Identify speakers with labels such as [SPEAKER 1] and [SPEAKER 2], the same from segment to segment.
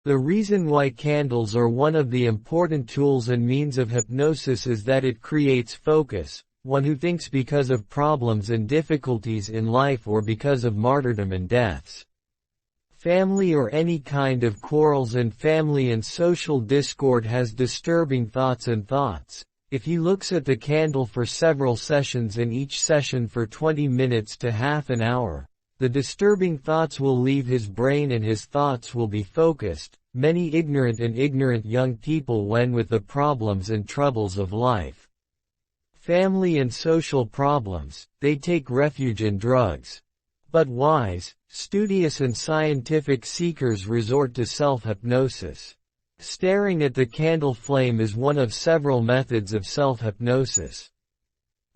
[SPEAKER 1] The reason why candles are one of the important tools and means of hypnosis is that it creates focus, one who thinks because of problems and difficulties in life or because of martyrdom and deaths. Family or any kind of quarrels and family and social discord has disturbing thoughts and thoughts. If he looks at the candle for several sessions and each session for 20 minutes to half an hour, the disturbing thoughts will leave his brain and his thoughts will be focused. Many ignorant young people when with the problems and troubles of life, family and social problems, they take refuge in drugs. But wise, studious and scientific seekers resort to self-hypnosis. Staring at the candle flame is one of several methods of self-hypnosis.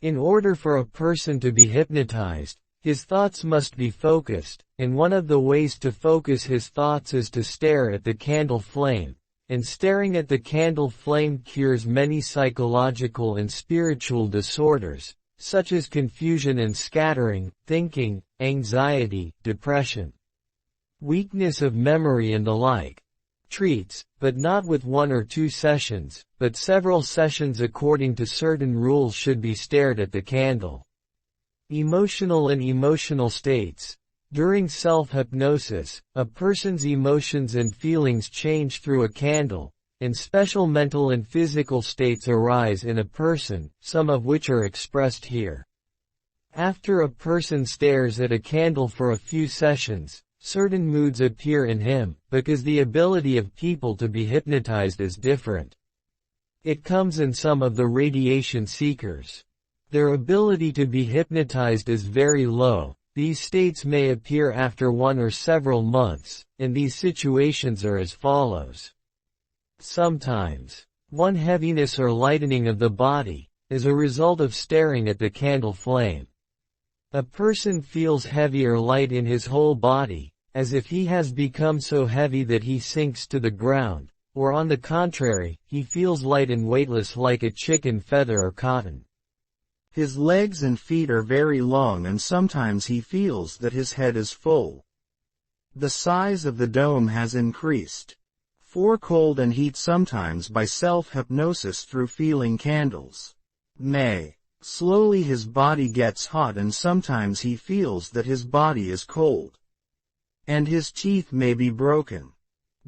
[SPEAKER 1] In order for a person to be hypnotized, his thoughts must be focused, and one of the ways to focus his thoughts is to stare at the candle flame, and staring at the candle flame cures many psychological and spiritual disorders, such as confusion and scattering, thinking, anxiety, depression, weakness of memory and the like. Treats, but not with 1 or 2 sessions, but several sessions according to certain rules should be stared at the candle. Emotional and emotional states. During self-hypnosis, a person's emotions and feelings change through a candle, and special mental and physical states arise in a person, some of which are expressed here. After a person stares at a candle for a few sessions, certain moods appear in him, because the ability of people to be hypnotized is different. It comes in some of the radiation seekers. Their ability to be hypnotized is very low. These states may appear after 1 or several months, and these situations are as follows. Sometimes, 1 heaviness or lightening of the body, as a result of staring at the candle flame. A person feels heavy or light in his whole body, as if he has become so heavy that he sinks to the ground, or on the contrary, he feels light and weightless like a chicken feather or cotton. His legs and feet are very long and sometimes he feels that his head is full. The size of the dome has increased. For cold and heat sometimes by self-hypnosis through feeling candles. Slowly his body gets hot and sometimes he feels that his body is cold. And his teeth may be broken.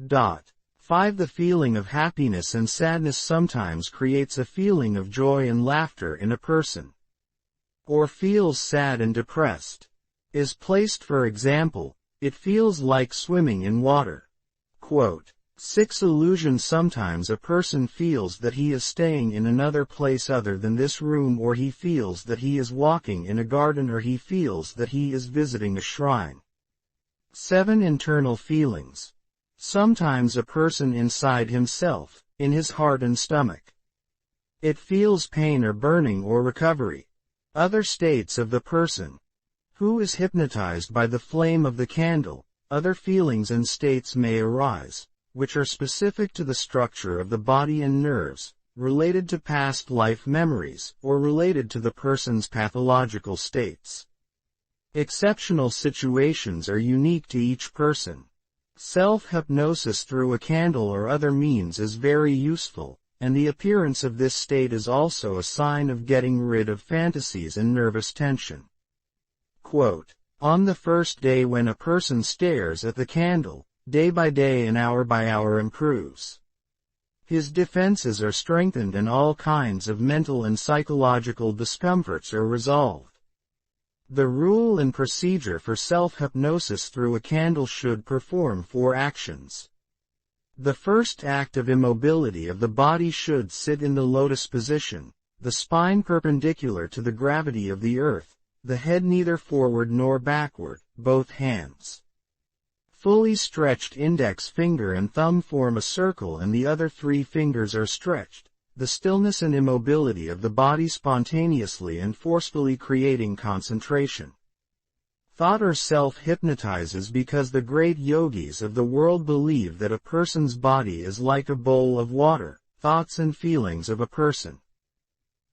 [SPEAKER 1] 5. The feeling of happiness and sadness sometimes creates a feeling of joy and laughter in a person. Or feels sad and depressed. Is placed for example, it feels like swimming in water. 6. Illusion. Sometimes a person feels that he is staying in another place other than this room, or he feels that he is walking in a garden, or he feels that he is visiting a shrine. 7. Internal feelings. Sometimes a person inside himself, in his heart and stomach, it feels pain or burning or recovery. Other states of the person who is hypnotized by the flame of the candle. Other feelings and states may arise, which are specific to the structure of the body and nerves, related to past life memories, or related to the person's pathological states. Exceptional situations are unique to each person. Self-hypnosis through a candle or other means is very useful, and the appearance of this state is also a sign of getting rid of fantasies and nervous tension. On the first day when a person stares at the candle, day by day and hour by hour improves. His defenses are strengthened and all kinds of mental and psychological discomforts are resolved. The rule and procedure for self-hypnosis through a candle should perform 4 actions. The first act of immobility of the body should sit in the lotus position, the spine perpendicular to the gravity of the earth, the head neither forward nor backward, both hands fully stretched. Index finger and thumb form a circle and the other 3 fingers are stretched. The stillness and immobility of the body spontaneously and forcefully creating concentration. Thought or self-hypnotizes because the great yogis of the world believe that a person's body is like a bowl of water, thoughts and feelings of a person.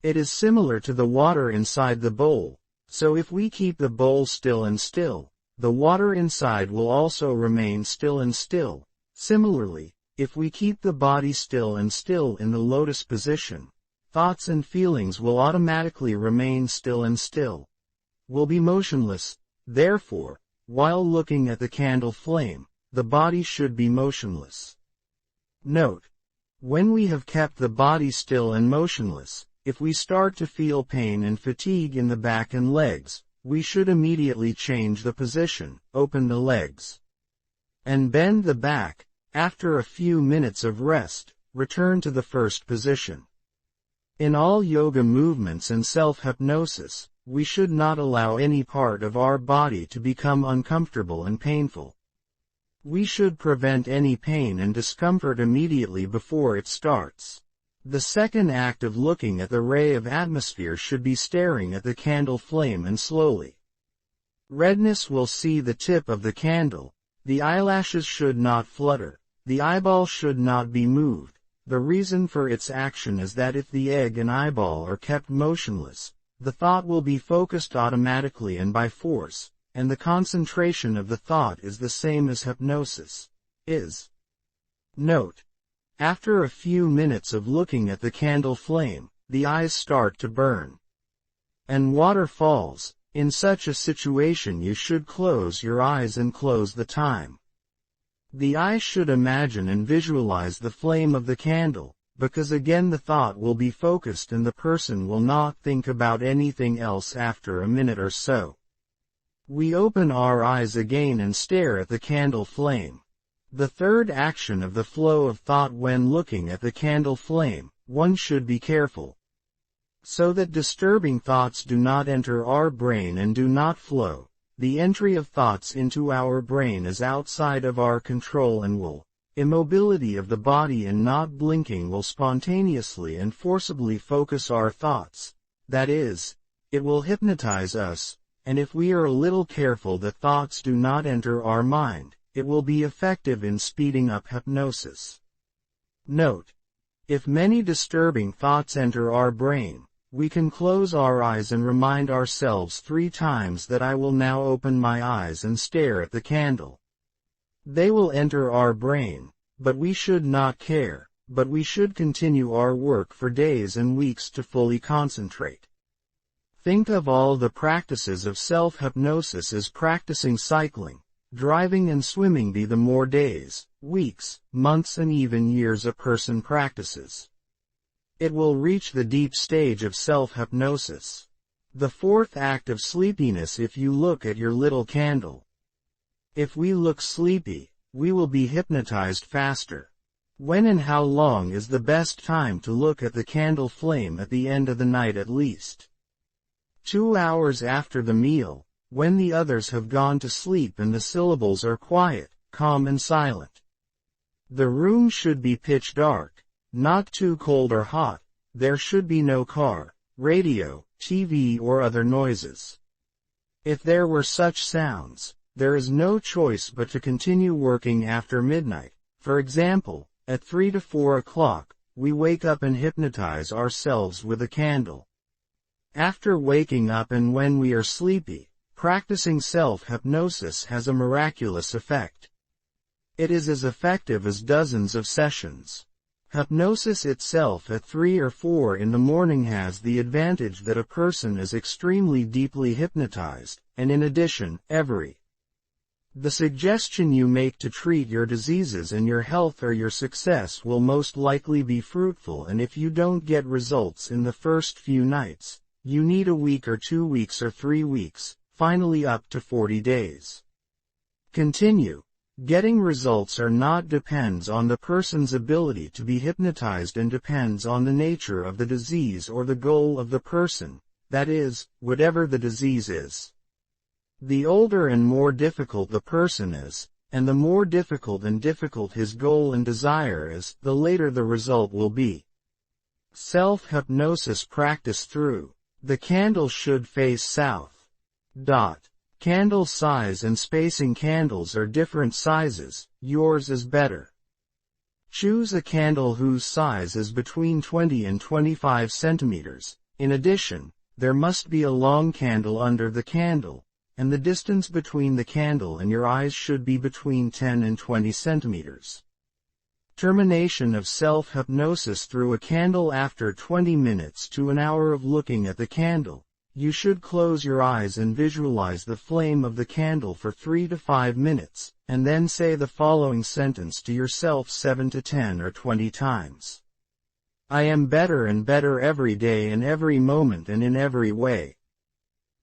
[SPEAKER 1] It is similar to the water inside the bowl, so if we keep the bowl still and still, the water inside will also remain still and still,
[SPEAKER 2] Similarly, if we keep the body still and still in the lotus position, thoughts and feelings will automatically remain still and still, will be motionless. Therefore, while looking at the candle flame, the body should be motionless. Note: when we have kept the body still and motionless, if we start to feel pain and fatigue in the back and legs, we should immediately change the position, open the legs, and bend the back. After a few minutes of rest, return to the first position. In all yoga movements and self-hypnosis, we should not allow any part of our body to become uncomfortable and painful. We should prevent any pain and discomfort immediately before it starts. The second act of looking at the ray of atmosphere should be staring at the candle flame and slowly. Redness will see the tip of the candle. The eyelashes should not flutter. The eyeball should not be moved. The reason for its action is that if the egg and eyeball are kept motionless, the thought will be focused automatically and by force, and the concentration of the thought is the same as hypnosis is. Note: after a few minutes of looking at the candle flame, the eyes start to burn, and water falls. In such a situation you should close your eyes and close the time. The eye should imagine and visualize the flame of the candle, because again the thought will be focused and the person will not think about anything else after a minute or so. We open our eyes again and stare at the candle flame. The third action of the flow of thought when looking at the candle flame, one should be careful, so that disturbing thoughts do not enter our brain and do not flow. The entry of thoughts into our brain is outside of our control and will. Immobility of the body and not blinking will spontaneously and forcibly focus our thoughts. That is, it will hypnotize us, and if we are a little careful that thoughts do not enter our mind, it will be effective in speeding up hypnosis. Note: if many disturbing thoughts enter our brain, we can close our eyes and remind ourselves 3 times that I will now open my eyes and stare at the candle. They will enter our brain, but we should not care, but we should continue our work for days and weeks to fully concentrate. Think of all the practices of self-hypnosis as practicing cycling, driving and swimming. Be the more days, weeks, months and even years a person practices, it will reach the deep stage of self-hypnosis. The fourth act of sleepiness. If you look at your little candle, if we look sleepy, we will be hypnotized faster. When and how long is the best time to look at the candle flame? At the end of the night, at least 2 hours after the meal, when the others have gone to sleep and the syllables are quiet, calm and silent. The room should be pitch dark. Not too cold or hot. There should be no car, radio, TV or other noises. If there were such sounds, there is no choice but to continue working after midnight. For example, at 3 to 4 o'clock, we wake up and hypnotize ourselves with a candle. After waking up and when we are sleepy, practicing self-hypnosis has a miraculous effect. It is as effective as dozens of sessions. Hypnosis itself at 3 or 4 in the morning has the advantage that a person is extremely deeply hypnotized, and in addition, the suggestion you make to treat your diseases and your health or your success will most likely be fruitful, and if you don't get results in the first few nights, you need a week or 2 weeks or 3 weeks, finally up to 40 days. Continue. Getting results or not depends on the person's ability to be hypnotized and depends on the nature of the disease or the goal of the person, that is, whatever the disease is. The older and more difficult the person is, and the more difficult his goal and desire is, the later the result will be. Self-hypnosis practice through. The candle should face south. Candle size and spacing. Candles are different sizes, yours is better. Choose a candle whose size is between 20 and 25 centimeters. In addition, there must be a long candle under the candle, and the distance between the candle and your eyes should be between 10 and 20 centimeters. Termination of self-hypnosis through a candle. After 20 minutes to an hour of looking at the candle, you should close your eyes and visualize the flame of the candle for 3 to 5 minutes, and then say the following sentence to yourself 7 to 10 or 20 times. I am better and better every day, in every moment and in every way.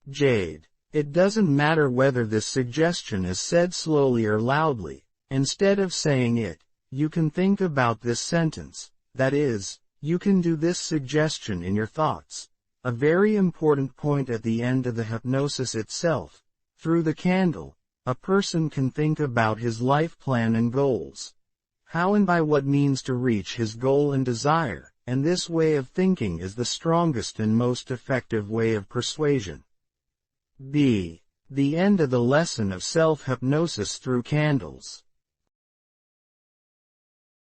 [SPEAKER 2] Jade. It doesn't matter whether this suggestion is said slowly or loudly. Instead of saying it, you can think about this sentence. That is, you can do this suggestion in your thoughts. A very important point at the end of the hypnosis itself. Through the candle, a person can think about his life plan and goals. How and by what means to reach his goal and desire, and this way of thinking is the strongest and most effective way of persuasion. B. The end of the lesson of self-hypnosis through candles.